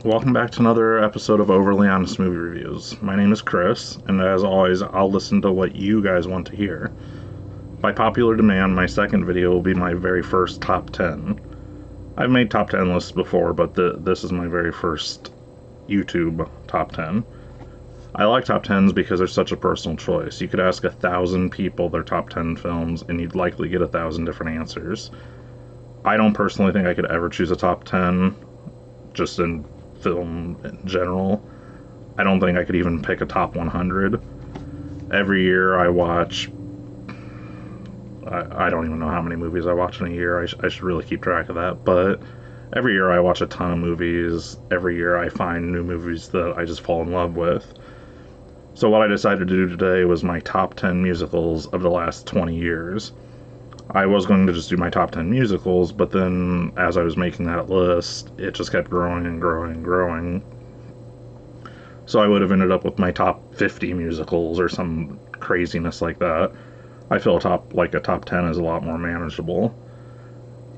Welcome back to another episode of Overly Honest Movie Reviews. My name is Chris, and as always, I'll listen to what you guys want to hear. By popular demand, my second video will be my very first top 10. I've made top 10 lists before, but this is my very first YouTube top 10. I like top 10s because they're such a personal choice. You could ask 1,000 people their top 10 films, and you'd likely get 1,000 different answers. I don't personally think I could ever choose a top 10, just in film in general. I don't think I could even pick a top 100. Every year I watch, I don't even know how many movies I watch in a year. I should really keep track of that. But every year I watch a ton of movies. Every year I find new movies that I just fall in love with. So what I decided to do today was my top 10 musicals of the last 20 years. I was going to just do my top 10 musicals, but then as I was making that list, it just kept growing and growing and growing. So I would have ended up with my top 50 musicals or some craziness like that. I feel a top 10 is a lot more manageable.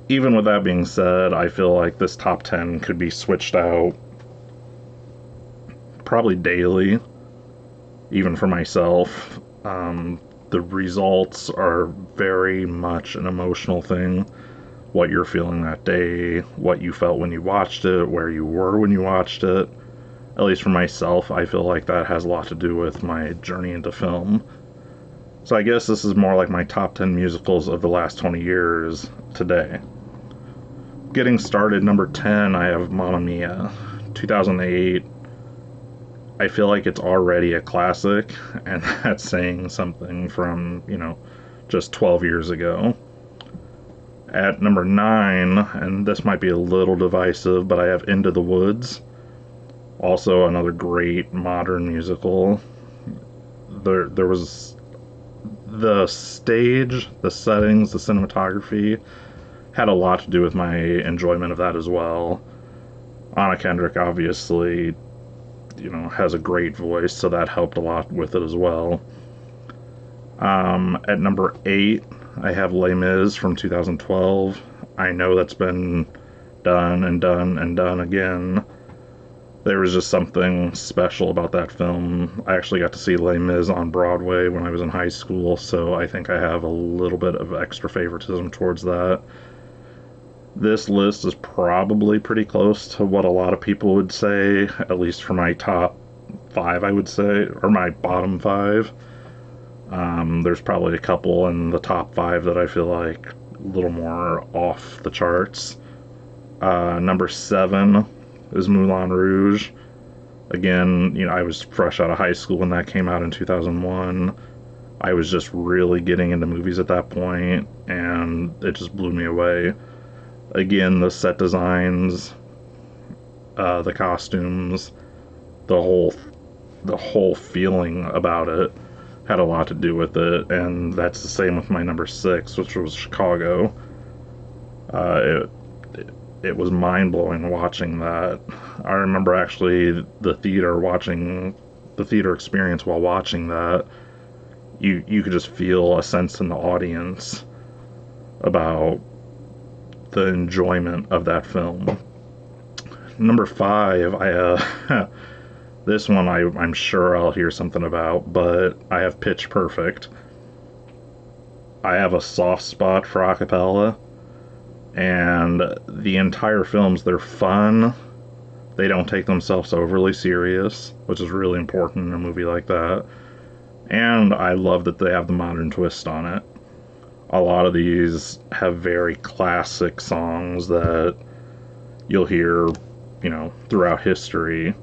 Even with that being said, I feel like this top 10 could be switched out probably daily, even for myself. The results are very much an emotional thing. What you're feeling that day, what you felt when you watched it, where you were when you watched it. At least for myself, I feel like that has a lot to do with my journey into film. So I guess this is more like my top 10 musicals of the last 20 years today. Getting started, number 10, I have Mamma Mia, 2008. I feel like it's already a classic, and that's saying something from, just 12 years ago. At number 9, and this might be a little divisive, but I have Into the Woods. Also another great modern musical. There was the stage, the settings, the cinematography had a lot to do with my enjoyment of that as well. Anna Kendrick, obviously, has a great voice, so that helped a lot with it as well. At number 8, I have Les Mis from 2012. I know that's been done and done and done again. There was just something special about that film. I actually got to see Les Mis on Broadway when I was in high school, so I think I have a little bit of extra favoritism towards that. This list is probably pretty close to what a lot of people would say, at least for my top 5, I would say, or my bottom 5. There's probably a couple in the top 5 that I feel like a little more off the charts. Number 7 is Moulin Rouge. Again, I was fresh out of high school when that came out in 2001. I was just really getting into movies at that point, and it just blew me away. Again, the set designs, the costumes, the whole feeling about it had a lot to do with it, and that's the same with my number 6, which was Chicago. It was mind-blowing watching that. I remember actually the theater experience while watching that. You could just feel a sense in the audience about the enjoyment of that film. Number 5, this one I'm sure I'll hear something about, but I have Pitch Perfect. I have a soft spot for acapella, and the entire films, they're fun. They don't take themselves overly serious, which is really important in a movie like that. And I love that they have the modern twist on it. A lot of these have very classic songs that you'll hear, throughout history,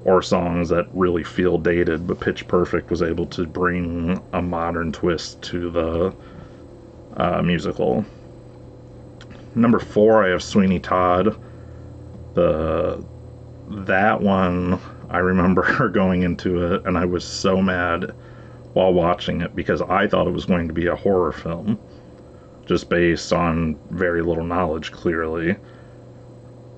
or songs that really feel dated, but Pitch Perfect was able to bring a modern twist to the musical. Number 4, I have Sweeney Todd. That one, I remember going into it, and I was so mad while watching it because I thought it was going to be a horror film, just based on very little knowledge, clearly.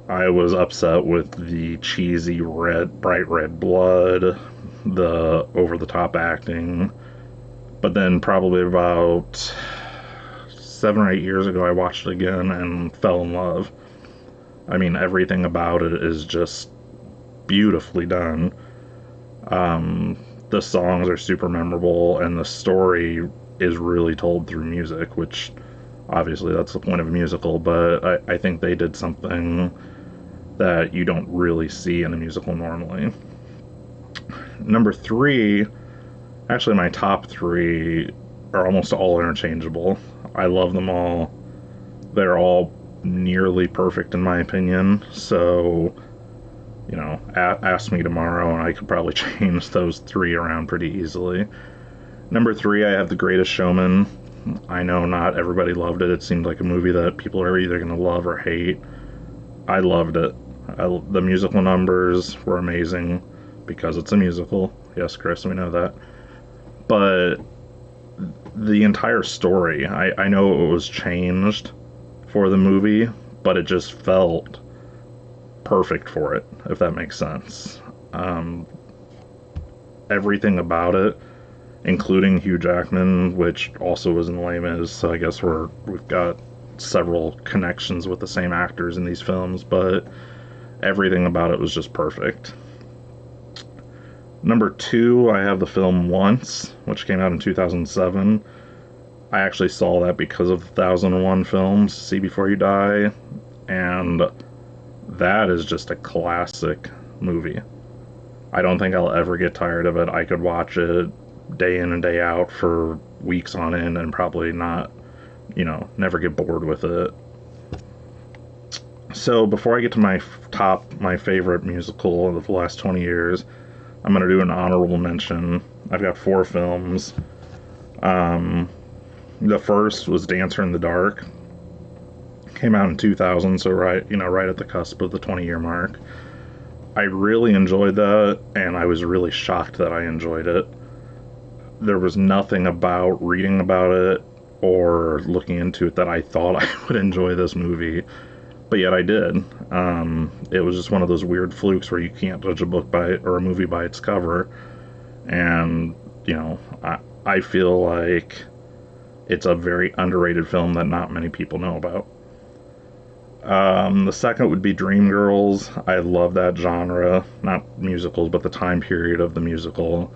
I was upset with the cheesy bright red blood, the over-the-top acting, but then probably about 7 or 8 years ago, I watched it again and fell in love. I mean, everything about it is just beautifully done. The songs are super memorable, and the story is really told through music, which obviously that's the point of a musical, but I think they did something that you don't really see in a musical normally. Number three, actually, my top three are almost all interchangeable. I love them all. They're all nearly perfect in my opinion, so ask me tomorrow and I could probably change those three around pretty easily. Number three, I have The Greatest Showman. I know not everybody loved it. It seemed like a movie that people are either going to love or hate. I loved it. The musical numbers were amazing because it's a musical. Yes, Chris, we know that. But the entire story, I know it was changed for the movie, but it just felt perfect for it, if that makes sense. Everything about it, including Hugh Jackman, which also was in Les Mis, so I guess we've got several connections with the same actors in these films, but everything about it was just perfect. Number two, I have the film Once, which came out in 2007. I actually saw that because of the 1001 films, See Before You Die, and that is just a classic movie. I don't think I'll ever get tired of it. I could watch it day in and day out for weeks on end and probably not, never get bored with it. So before I get to my favorite musical of the last 20 years, I'm going to do an honorable mention. I've got 4 films. The first was Dancer in the Dark. Came out in 2000, so right at the cusp of the 20-year mark. I really enjoyed that, and I was really shocked that I enjoyed it. There was nothing about reading about it or looking into it that I thought I would enjoy this movie, but yet I did. It was just one of those weird flukes where you can't judge a book or a movie by its cover, and I feel like it's a very underrated film that not many people know about. The second would be Dreamgirls. I love that genre, not musicals, but the time period of the musical.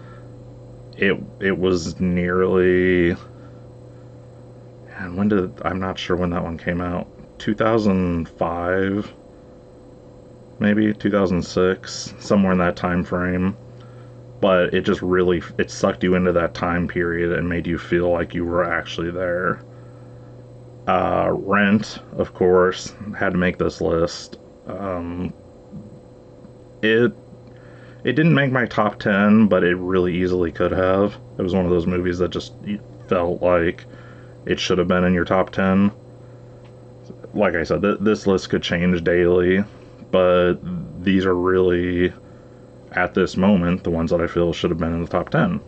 It was nearly, and I'm not sure when that one came out. 2005, maybe 2006, somewhere in that time frame. But it just really sucked you into that time period and made you feel like you were actually there. Rent, of course, had to make this list. It didn't make my top 10, but it really easily could have. It was one of those movies that just felt like it should have been in your top 10. Like I said, this list could change daily, but these are really, at this moment, the ones that I feel should have been in the top 10.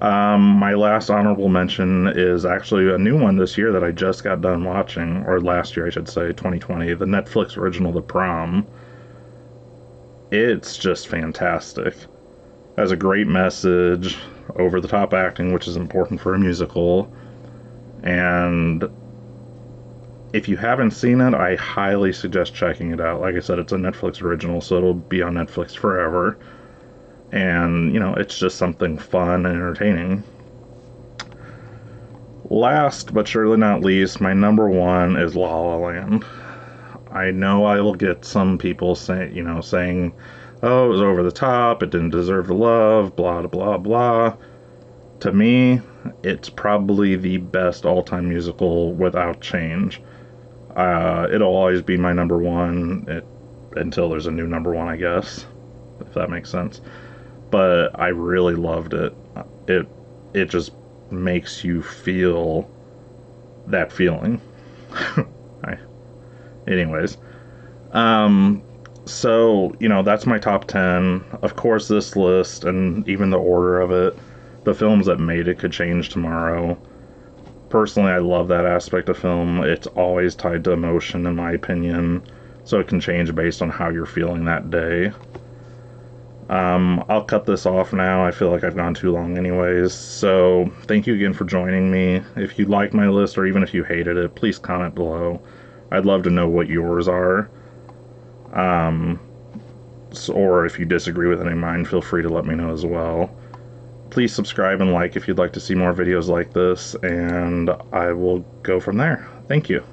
My last honorable mention is actually a new one this year that I just got done watching, or last year I should say, 2020, the Netflix original, The Prom. It's just fantastic. Has a great message, over-the-top acting, which is important for a musical, and if you haven't seen it, I highly suggest checking it out. Like I said, it's a Netflix original, so it'll be on Netflix forever. And, it's just something fun and entertaining. Last, but surely not least, my number one is La La Land. I know I will get some people saying, oh, it was over the top, it didn't deserve the love, blah, blah, blah. To me, it's probably the best all-time musical without change. It'll always be my number one until there's a new number one, I guess, if that makes sense. But I really loved it. It just makes you feel that feeling. Anyways, so that's my top 10. Of course, this list and even the order of it, the films that made it could change tomorrow. Personally, I love that aspect of film. It's always tied to emotion, in my opinion, so it can change based on how you're feeling that day. I'll cut this off now. I feel like I've gone too long anyways. So thank you again for joining me. If you like my list or even if you hated it, please comment below. I'd love to know what yours are. or if you disagree with any of mine, feel free to let me know as well. Please subscribe and like if you'd like to see more videos like this, and I will go from there. Thank you.